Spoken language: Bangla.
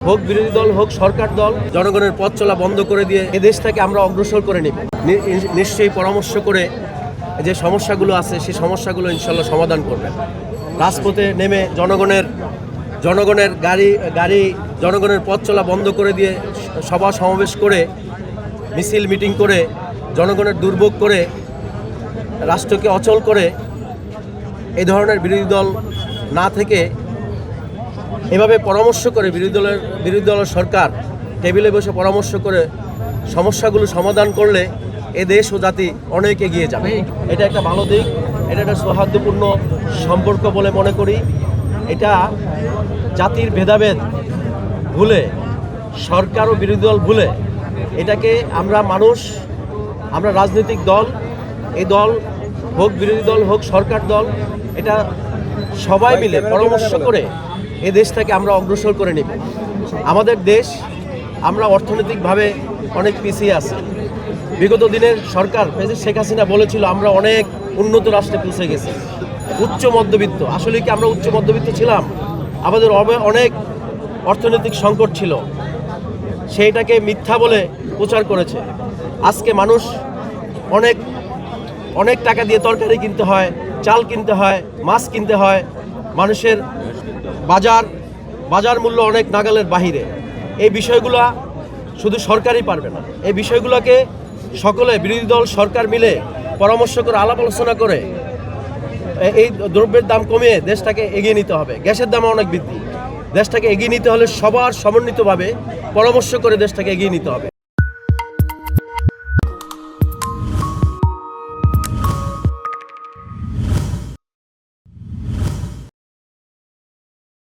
হোক বিরোধী দল হোক সরকার দল জনগণের পথ চলা বন্ধ করে দিয়ে এ দেশটাকে আমরা অগ্রসর করে নিব। নিশ্চয়ই পরামর্শ করে যে সমস্যাগুলো আছে সেই সমস্যাগুলো ইনশাল্লাহ সমাধান করবেন। রাজপথে নেমে জনগণের গাড়ি জনগণের পথ চলা বন্ধ করে দিয়ে সভা সমাবেশ করে মিছিল মিটিং করে জনগণের দুর্ভোগ করে রাষ্ট্রকে অচল করে এই ধরনের বিরোধী দল না থেকে এভাবে পরামর্শ করে বিরোধী দলের সরকার টেবিলে বসে পরামর্শ করে সমস্যাগুলো সমাধান করলে এ দেশ ও জাতি অনেক এগিয়ে যাবে। এটা একটা ভালো দিক, এটা একটা সৌহার্দ্যপূর্ণ সম্পর্ক বলে মনে করি। এটা জাতির ভেদাভেদ ভুলে সরকার ও বিরোধী দল ভুলে এটাকে আমরা রাজনৈতিক দল, এই দল হোক বিরোধী দল হোক সরকার দল, এটা সবাই মিলে পরামর্শ করে এই দেশটাকে আমরা অগ্রসর করে নিব। আমাদের দেশ, আমরা অর্থনৈতিকভাবে অনেক পিছিয়ে আছি। বিগত দিনের সরকার প্রেসিডেন্ট শেখ হাসিনা বলেছিল আমরা অনেক উন্নত রাষ্ট্রে পৌঁছে গেছি, উচ্চ মধ্যবিত্ত। আসলে কি আমরা উচ্চ মধ্যবিত্ত ছিলাম? আমাদের অনেক অর্থনৈতিক সংকট ছিল, সেইটাকে মিথ্যা বলে প্রচার করেছে। আজকে মানুষ অনেক টাকা দিয়ে তরকারি কিনতে হয়, চাল কিনতে হয়, মাছ কিনতে হয়। মানুষের বাজার মূল্য অনেক নাগালের বাহিরে। এই বিষয়গুলো শুধু সরকারই পারবে না। এই বিষয়গুলোকে সকলে বিরোধী দল সরকার মিলে পরামর্শ করে আলাপ আলোচনা করে এই দ্রব্যের দাম কমিয়ে দেশটাকে এগিয়ে নিতে হবে। গ্যাসের দাম অনেক বৃদ্ধি, দেশটাকে এগিয়ে নিতে হলে সবার সমন্বিতভাবে পরামর্শ করে দেশটাকে এগিয়ে নিতে হবে।